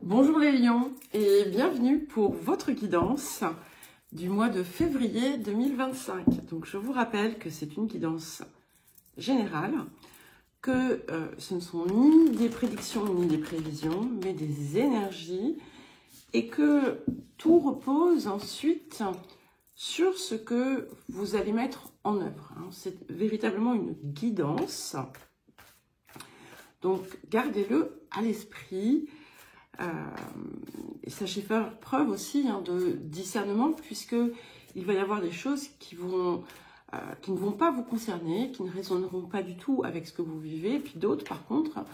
Bonjour les lions et bienvenue pour votre guidance du mois de février 2025. Donc je vous rappelle que c'est une guidance générale, que ce ne sont ni des prédictions ni des prévisions, mais des énergies et que tout repose ensuite sur ce que vous allez mettre en œuvre. C'est véritablement une guidance, donc gardez-le à l'esprit. Et sachez faire preuve aussi de discernement, puisque il va y avoir des choses qui ne vont pas vous concerner, qui ne résonneront pas du tout avec ce que vous vivez, et puis d'autres par contre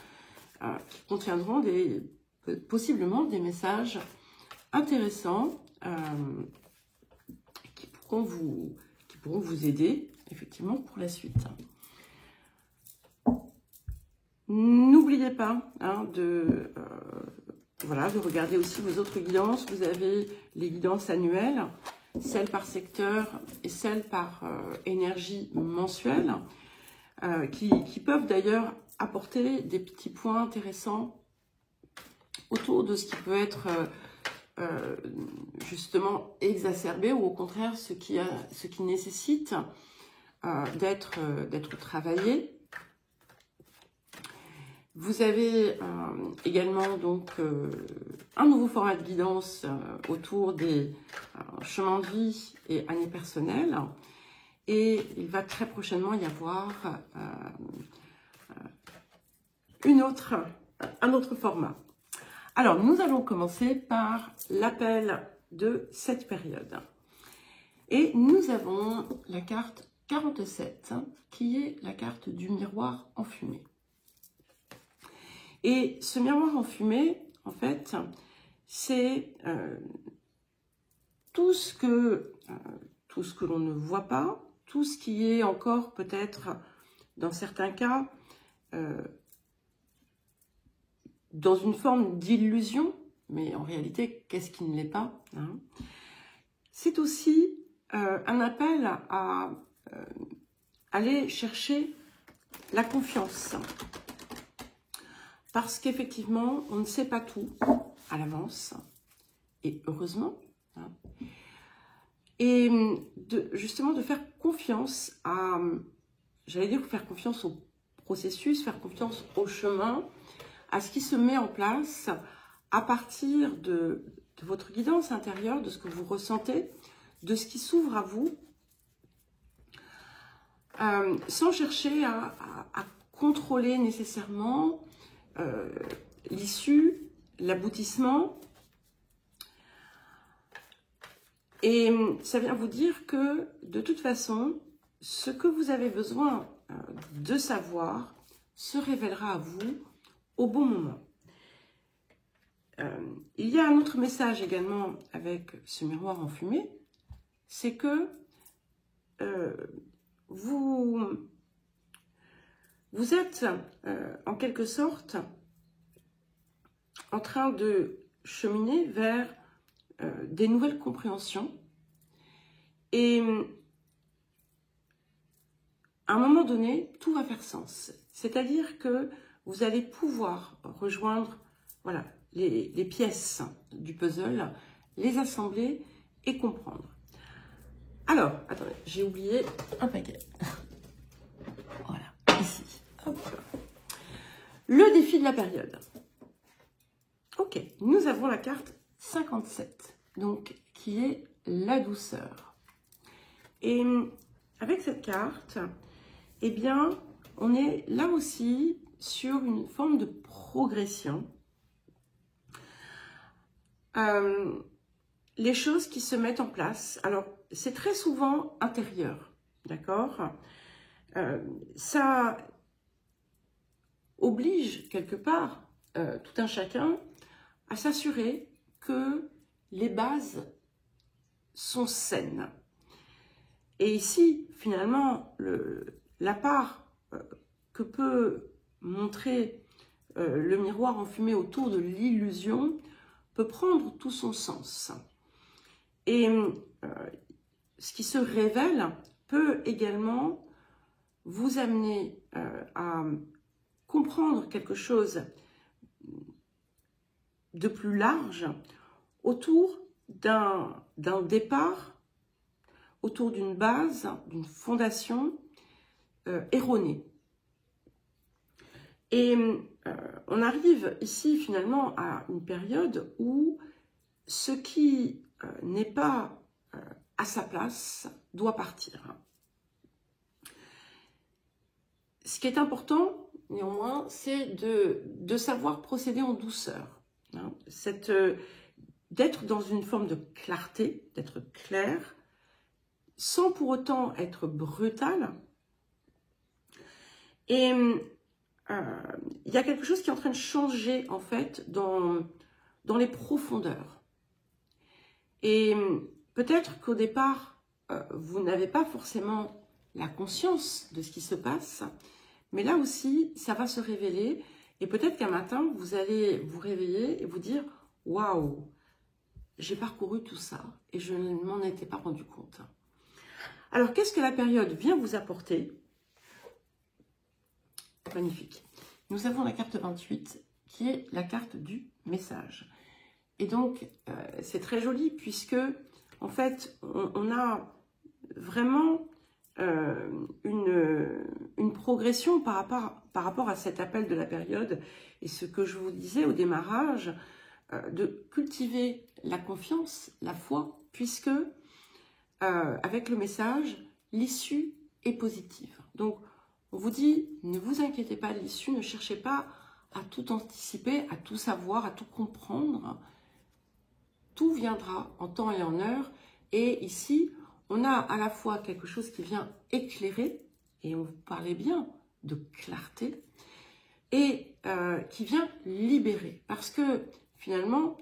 qui contiendront possiblement des messages intéressants qui pourront vous aider effectivement pour la suite. N'oubliez pas de regarder aussi vos autres guidances. Vous avez les guidances annuelles, celles par secteur et celles par énergie mensuelle, qui peuvent d'ailleurs apporter des petits points intéressants autour de ce qui peut être justement exacerbé, ou au contraire ce qui nécessite d'être travaillé. Vous avez également donc un nouveau format de guidance autour des chemins de vie et années personnelles. Et il va très prochainement y avoir un autre format. Alors, nous allons commencer par l'appel de cette période. Et nous avons la carte 47, qui est la carte du miroir enfumé. Et ce miroir enfumé, en fait, c'est tout ce que l'on ne voit pas, tout ce qui est encore peut-être, dans certains cas, dans une forme d'illusion, mais en réalité, qu'est-ce qui ne l'est pas, C'est aussi un appel à aller chercher la confiance. Parce qu'effectivement, on ne sait pas tout à l'avance, et heureusement. Et justement de faire confiance à, j'allais dire faire confiance au processus, faire confiance au chemin, à ce qui se met en place à partir de votre guidance intérieure, de ce que vous ressentez, de ce qui s'ouvre à vous, sans chercher à contrôler nécessairement l'issue, l'aboutissement. Et ça vient vous dire que de toute façon, ce que vous avez besoin de savoir se révélera à vous au bon moment. Il y a un autre message également avec ce miroir enfumé, c'est que vous êtes en quelque sorte en train de cheminer vers des nouvelles compréhensions, et à un moment donné, tout va faire sens. C'est-à-dire que vous allez pouvoir rejoindre les pièces du puzzle, les assembler et comprendre. Alors, attendez, j'ai oublié un paquet. Voilà, ici. Hop. Le défi de la période. Ok, nous avons la carte 57, donc qui est la douceur. Et avec cette carte, eh bien, on est là aussi sur une forme de progression. Les choses qui se mettent en place, alors c'est très souvent intérieur, d'accord? Ça oblige quelque part tout un chacun à s'assurer que les bases sont saines. Et ici, finalement, la part que peut montrer le miroir enfumé autour de l'illusion peut prendre tout son sens. Et ce qui se révèle peut également vous amener à comprendre quelque chose de plus large autour d'un départ, autour d'une base, d'une fondation erronée. Et on arrive ici finalement à une période où ce qui n'est pas à sa place doit partir. Ce qui est important, néanmoins, c'est de savoir procéder en douceur. Hein, d'être dans une forme de clarté, d'être clair, sans pour autant être brutal. Et il y a quelque chose qui est en train de changer, en fait, dans les profondeurs. Et peut-être qu'au départ, vous n'avez pas forcément la conscience de ce qui se passe, mais là aussi, ça va se révéler. Et peut-être qu'un matin, vous allez vous réveiller et vous dire « Waouh, j'ai parcouru tout ça et je ne m'en étais pas rendu compte. » Alors, qu'est-ce que la période vient vous apporter? Magnifique. Nous avons la carte 28 qui est la carte du message. Et donc, c'est très joli puisque, en fait, on a vraiment une progression par rapport à cet appel de la période. Et ce que je vous disais au démarrage, de cultiver la confiance, la foi, puisque avec le message, l'issue est positive. Donc, on vous dit, ne vous inquiétez pas de l'issue, ne cherchez pas à tout anticiper, à tout savoir, à tout comprendre. Tout viendra en temps et en heure. Et ici, on a à la fois quelque chose qui vient éclairer, et on vous parlait bien de clarté, et qui vient libérer. Parce que finalement,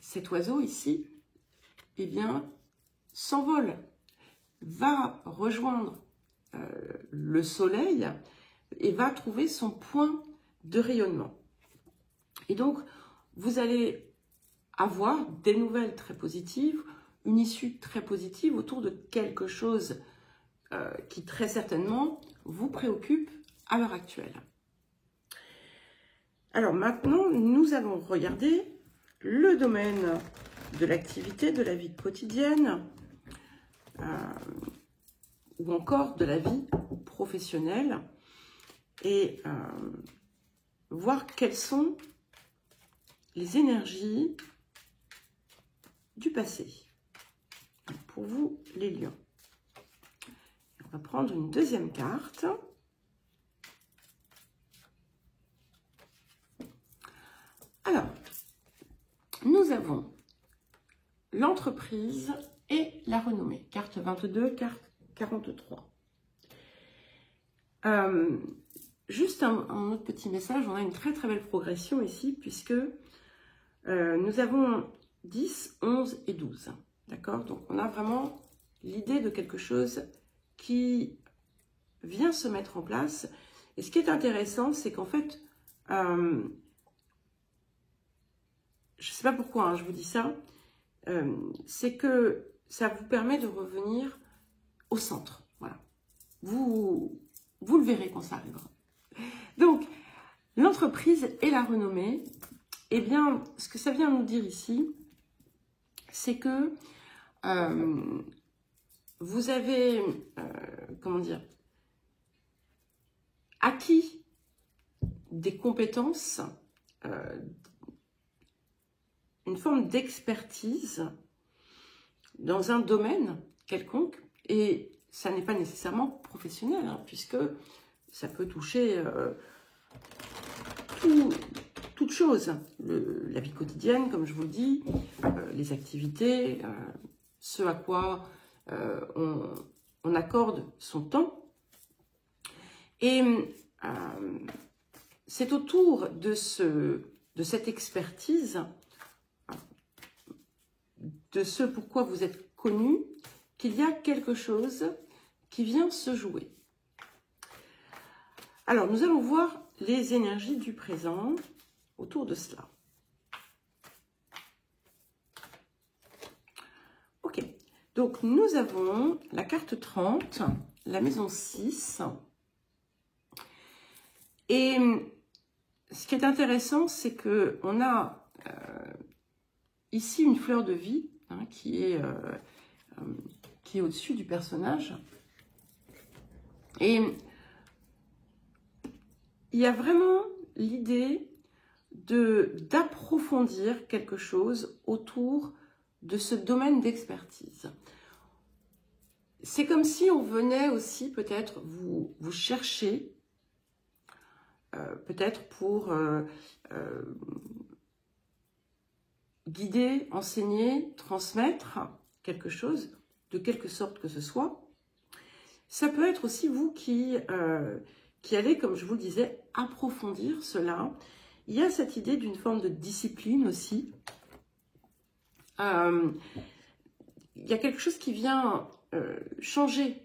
cet oiseau ici, eh bien, s'envole, va rejoindre le soleil et va trouver son point de rayonnement. Et donc, vous allez avoir des nouvelles très positives, une issue très positive autour de quelque chose qui très certainement vous préoccupe à l'heure actuelle. Alors maintenant, nous allons regarder le domaine de l'activité, de la vie quotidienne, ou encore de la vie professionnelle, et voir quelles sont les énergies du passé. Pour vous, les lions. On va prendre une deuxième carte. Alors, nous avons l'entreprise et la renommée. Carte 22, carte 43. Juste un autre petit message. On a une très très belle progression ici, puisque nous avons 10, 11 et 12. D'accord? Donc, on a vraiment l'idée de quelque chose qui vient se mettre en place. Et ce qui est intéressant, c'est qu'en fait, je ne sais pas pourquoi hein, je vous dis ça, c'est que ça vous permet de revenir au centre. Voilà. Vous le verrez quand ça arrivera. Donc, l'entreprise et la renommée, eh bien, ce que ça vient nous dire ici, c'est que vous avez, comment dire, acquis des compétences, une forme d'expertise dans un domaine quelconque, et ça n'est pas nécessairement professionnel, hein, puisque ça peut toucher toute chose, la vie quotidienne, comme je vous le dis, les activités, ce à quoi on accorde son temps. Et c'est autour de cette expertise, de ce pourquoi vous êtes connu, qu'il y a quelque chose qui vient se jouer. Alors, nous allons voir les énergies du présent autour de cela. Ok, donc nous avons la carte 30, la maison 6. Et ce qui est intéressant, c'est qu'on a ici une fleur de vie hein, qui est au-dessus du personnage. Et il y a vraiment l'idée d'approfondir quelque chose autour de ce domaine d'expertise. C'est comme si on venait aussi peut-être vous chercher, peut-être pour guider, enseigner, transmettre quelque chose, de quelque sorte que ce soit. Ça peut être aussi vous qui allez, comme je vous le disais, approfondir cela. Il y a cette idée d'une forme de discipline aussi. Il y a quelque chose qui vient changer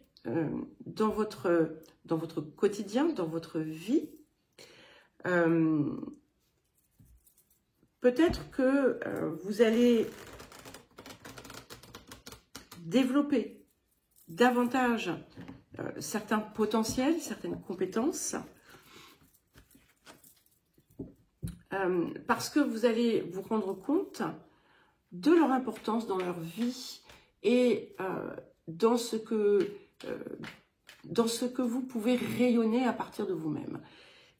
dans votre quotidien, dans votre vie. Peut-être que vous allez développer davantage certains potentiels, certaines compétences, parce que vous allez vous rendre compte de leur importance dans leur vie et dans ce que vous pouvez rayonner à partir de vous-même.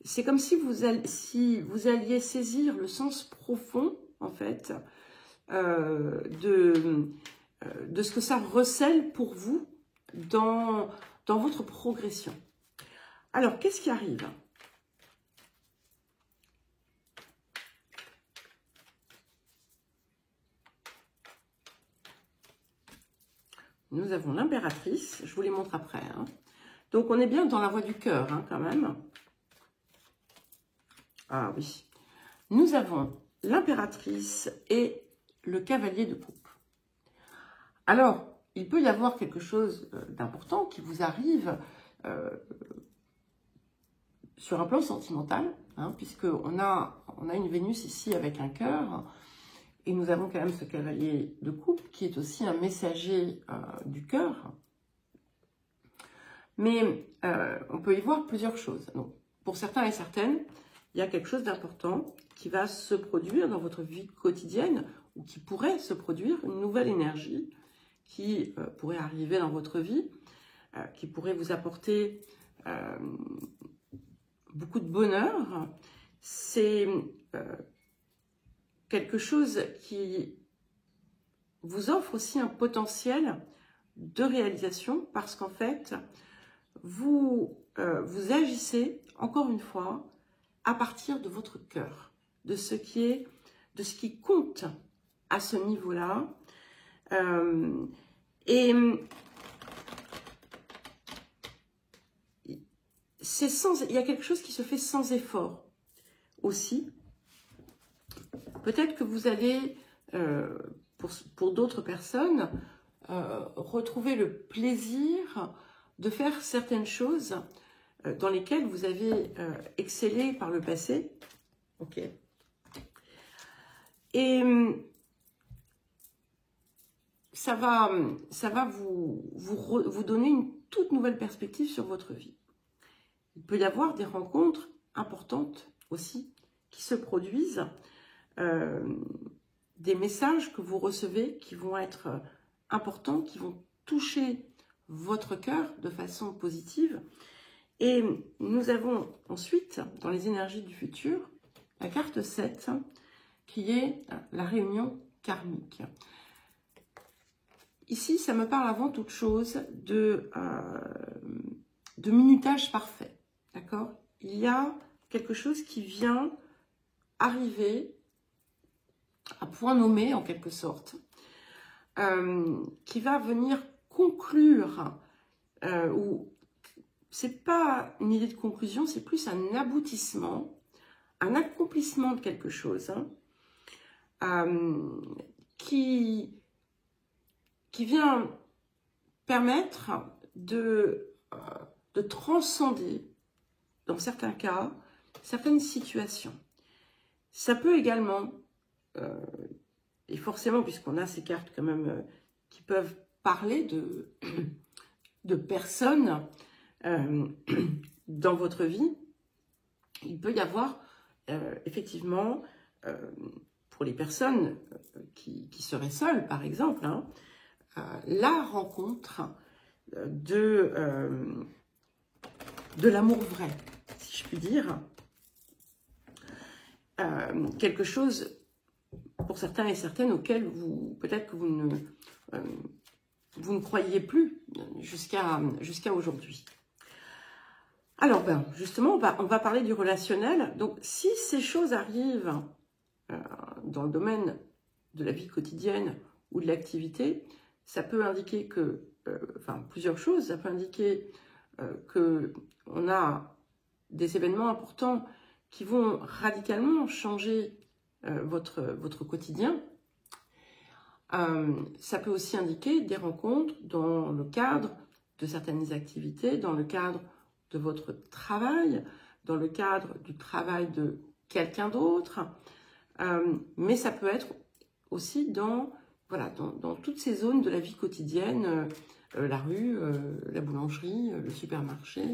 C'est comme si vous alliez saisir le sens profond, en fait, de ce que ça recèle pour vous dans votre progression. Alors, qu'est-ce qui arrive ? Nous avons l'impératrice, je vous les montre après. Hein. Donc, on est bien dans la voie du cœur, hein, quand même. Ah oui. Nous avons l'impératrice et le cavalier de coupe. Alors, il peut y avoir quelque chose d'important qui vous arrive sur un plan sentimental, hein, puisqu'on a une Vénus ici avec un cœur, et nous avons quand même ce cavalier de coupe qui est aussi un messager du cœur. Mais on peut y voir plusieurs choses. Donc, pour certains et certaines, il y a quelque chose d'important qui va se produire dans votre vie quotidienne, ou qui pourrait se produire, une nouvelle énergie qui pourrait arriver dans votre vie, qui pourrait vous apporter beaucoup de bonheur. C'est quelque chose qui vous offre aussi un potentiel de réalisation, parce qu'en fait, vous agissez, encore une fois, à partir de votre cœur, de ce qui compte à ce niveau-là. Et il y a quelque chose qui se fait sans effort aussi. Peut-être que vous allez, pour d'autres personnes, retrouver le plaisir de faire certaines choses dans lesquelles vous avez excellé par le passé. Ok. Et ça va vous donner une toute nouvelle perspective sur votre vie. Il peut y avoir des rencontres importantes aussi qui se produisent, des messages que vous recevez qui vont être importants, qui vont toucher votre cœur de façon positive. Et nous avons ensuite, dans les énergies du futur, la carte 7, qui est la réunion karmique. Ici, ça me parle avant toute chose de minutage parfait. D'accord ? Il y a quelque chose qui vient arriver à point nommé, en quelque sorte, qui va venir conclure, ou c'est pas une idée de conclusion, c'est plus un aboutissement, un accomplissement de quelque chose, hein, qui vient permettre de transcender, dans certains cas, certaines situations. Ça peut également, et forcément, puisqu'on a ces cartes quand même qui peuvent parler de personnes dans votre vie, il peut y avoir effectivement, pour les personnes qui seraient seules, par exemple, hein, la rencontre de l'amour vrai, si je puis dire. Quelque chose, pour certains et certaines, auquel peut-être que vous ne croyiez plus jusqu'à aujourd'hui. Alors, justement, on va parler du relationnel. Donc, si ces choses arrivent dans le domaine de la vie quotidienne ou de l'activité, ça peut indiquer que, plusieurs choses, ça peut indiquer qu'on a des événements importants qui vont radicalement changer votre quotidien. Ça peut aussi indiquer des rencontres dans le cadre de certaines activités, dans le cadre de votre travail, dans le cadre du travail de quelqu'un d'autre, mais ça peut être aussi dans toutes ces zones de la vie quotidienne, la rue, la boulangerie, le supermarché,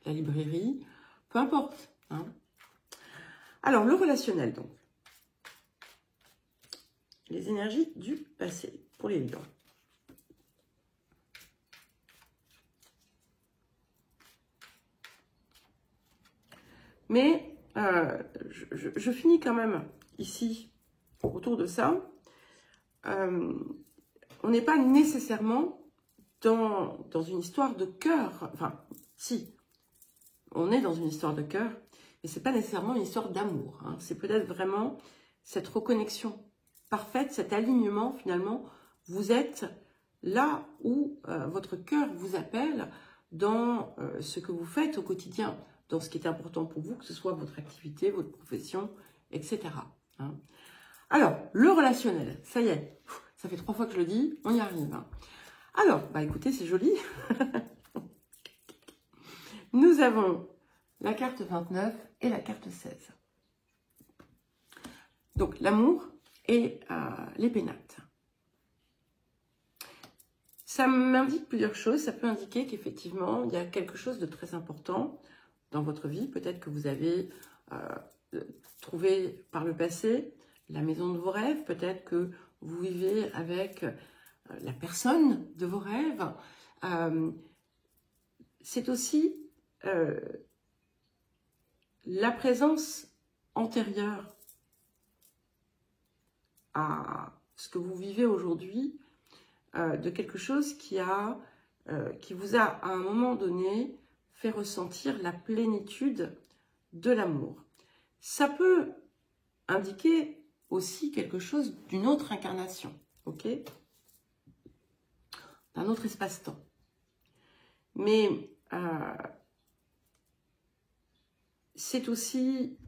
la librairie, peu importe. Hein. Alors, le relationnel, donc. Les énergies du passé pour les lions. Mais je finis quand même ici, autour de ça. On n'est pas nécessairement dans une histoire de cœur. Enfin, si, on est dans une histoire de cœur, mais ce n'est pas nécessairement une histoire d'amour. Hein. C'est peut-être vraiment cette reconnexion parfaite, cet alignement finalement. Vous êtes là où votre cœur vous appelle dans ce que vous faites au quotidien, dans ce qui est important pour vous, que ce soit votre activité, votre profession, etc. Hein. Alors, le relationnel, ça y est, ça fait 3 fois que je le dis, on y arrive. Hein. Alors, écoutez, c'est joli. Nous avons la carte 29 et la carte 16. Donc, l'amour et les pénates. Ça m'indique plusieurs choses. Ça peut indiquer qu'effectivement, il y a quelque chose de très important dans votre vie. Peut-être que vous avez trouvé par le passé la maison de vos rêves. Peut-être que vous vivez avec la personne de vos rêves. C'est aussi la présence antérieure à ce que vous vivez aujourd'hui, de quelque chose qui vous a, à un moment donné, fait ressentir la plénitude de l'amour. Ça peut indiquer aussi quelque chose d'une autre incarnation, ok? D'un autre espace-temps. Mais c'est aussi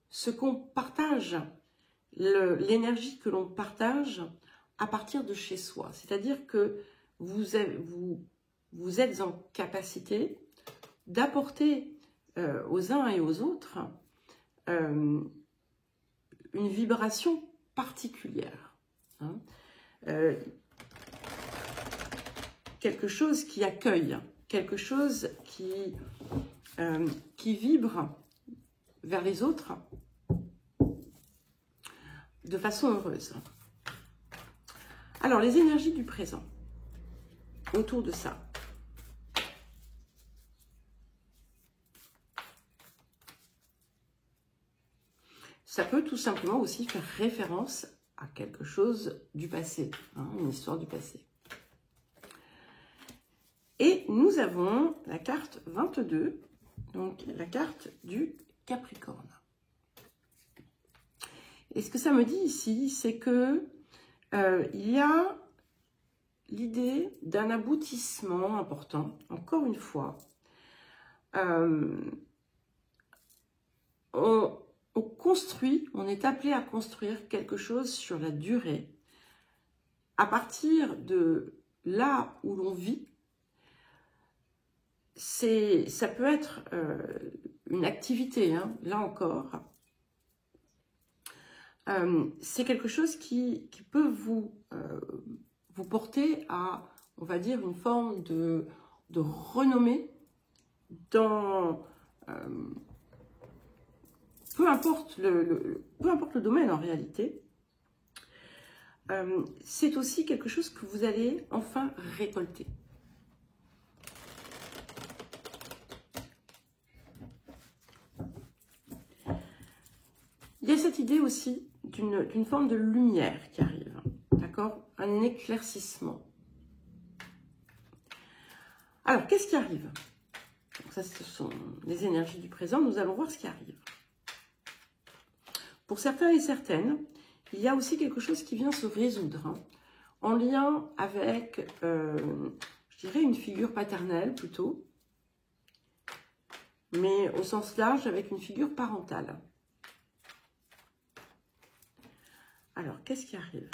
ce qu'on partage, l'énergie que l'on partage à partir de chez soi. C'est-à-dire que vous êtes en capacité d'apporter aux uns et aux autres une vibration particulière. Hein. Quelque chose qui accueille, quelque chose qui vibre vers les autres de façon heureuse. Alors, les énergies du présent, autour de ça. Ça peut tout simplement aussi faire référence à quelque chose du passé, hein, une histoire du passé. Et nous avons la carte 22, donc la carte du Capricorne. Et ce que ça me dit ici, c'est que il y a l'idée d'un aboutissement important, encore une fois. On construit, on est appelé à construire quelque chose sur la durée, à partir de là où l'on vit. Ça peut être une activité, hein, là encore. C'est quelque chose qui peut vous porter à, on va dire, une forme de renommée dans peu importe peu importe le domaine en réalité, c'est aussi quelque chose que vous allez enfin récolter. Il y a cette idée aussi d'une forme de lumière qui arrive, d'accord? Un éclaircissement. Alors, qu'est-ce qui arrive? Donc ça, ce sont les énergies du présent. Nous allons voir ce qui arrive. Pour certains et certaines, il y a aussi quelque chose qui vient se résoudre, hein, en lien avec, je dirais, une figure paternelle plutôt, mais au sens large, avec une figure parentale. Alors, qu'est-ce qui arrive?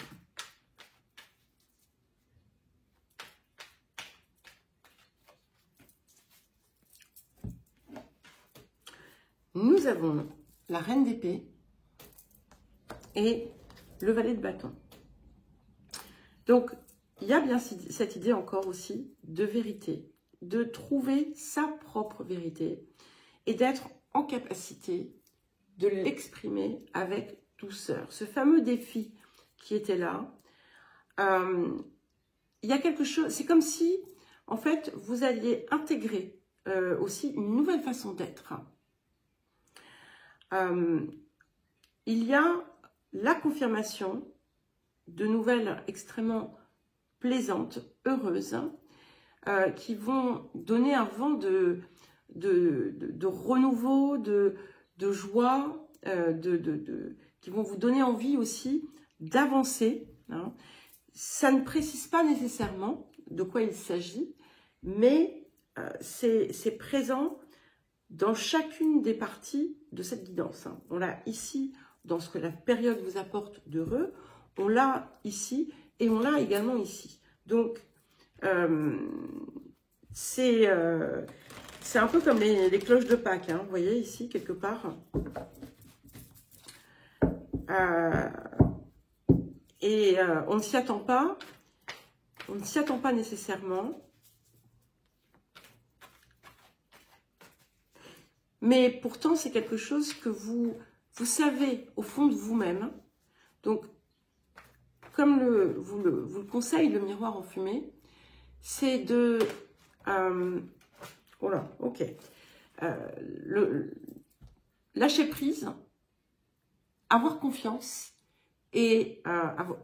Nous avons la reine d'épée et le valet de bâton. Donc, il y a bien cette idée encore aussi de vérité, de trouver sa propre vérité et d'être en capacité de l'exprimer avec douceur. Ce fameux défi qui était là, il y a quelque chose, c'est comme si, en fait, vous alliez intégrer aussi une nouvelle façon d'être. Il y a la confirmation de nouvelles extrêmement plaisantes, heureuses, qui vont donner un vent de renouveau, de joie, qui vont vous donner envie aussi d'avancer. Hein. Ça ne précise pas nécessairement de quoi il s'agit, mais c'est présent dans chacune des parties de cette guidance. Hein. On l'a ici dans ce que la période vous apporte d'heureux, on l'a ici et on l'a également ici. Donc, c'est un peu comme les cloches de Pâques, hein, vous voyez ici, quelque part. On ne s'y attend pas. On ne s'y attend pas nécessairement. Mais pourtant, c'est quelque chose que vous savez au fond de vous-même. Donc, comme vous le conseille le miroir en fumée, c'est de... voilà, ok. Lâcher prise, avoir confiance et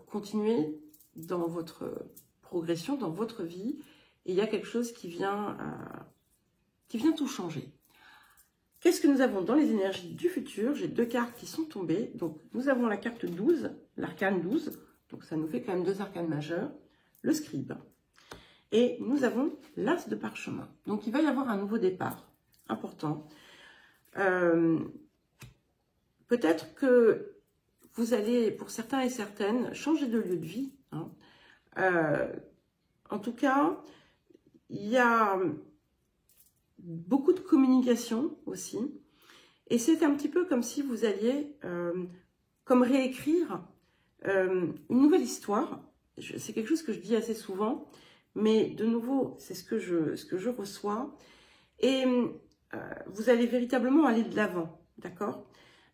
continuer dans votre progression, dans votre vie. Et il y a quelque chose qui vient tout changer. Qu'est-ce que nous avons dans les énergies du futur? J'ai deux cartes qui sont tombées. Donc, nous avons la carte 12, l'arcane 12. Donc, ça nous fait quand même deux arcanes majeurs. Le scribe. Et nous avons l'as de parchemin. Donc, il va y avoir un nouveau départ important. Peut-être que vous allez, pour certains et certaines, changer de lieu de vie. Hein. En tout cas, il y a beaucoup de communication aussi. Et c'est un petit peu comme si vous alliez comme réécrire une nouvelle histoire. C'est quelque chose que je dis assez souvent, mais de nouveau, c'est ce que je reçois. Et vous allez véritablement aller de l'avant, d'accord?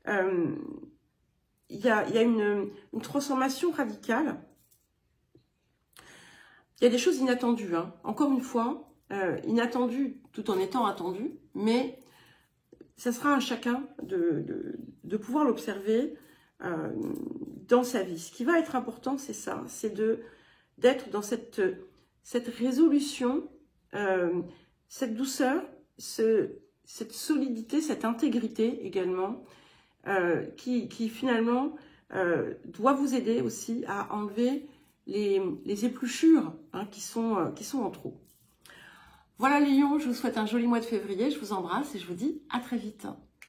Il y a une transformation radicale. Il y a des choses inattendues, hein. Encore une fois, inattendues tout en étant attendues, mais ça sera à chacun de pouvoir l'observer dans sa vie. Ce qui va être important, c'est ça, c'est d'être dans cette résolution, cette douceur, cette solidité, cette intégrité également, qui finalement doit vous aider aussi à enlever les épluchures hein, qui sont en trop. Voilà les lions, je vous souhaite un joli mois de février, je vous embrasse et je vous dis à très vite.